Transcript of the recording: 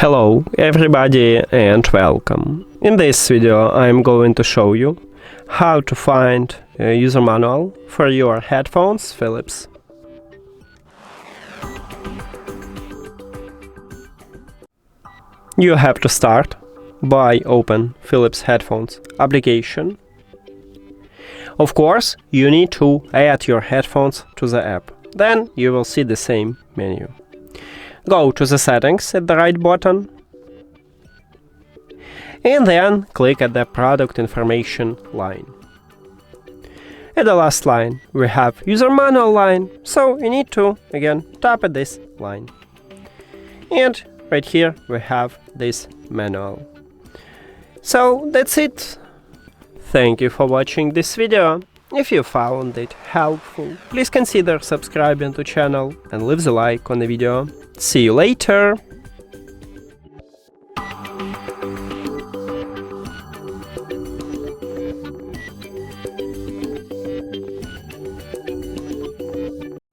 Hello everybody and welcome. In this video I'm going to show you how to find a user manual for your headphones Philips. You have to start by open Philips headphones application. Of course, you need to add your headphones to the app. Then you will see the same menu. Go to the settings at the right button and then click at the product information line. At the last line we have user manual line, so you need to again tap at this line. And right here we have this manual. So that's it. Thank you for watching this video. If you found it helpful, please consider subscribing to channel and leave the like on the video. See you later!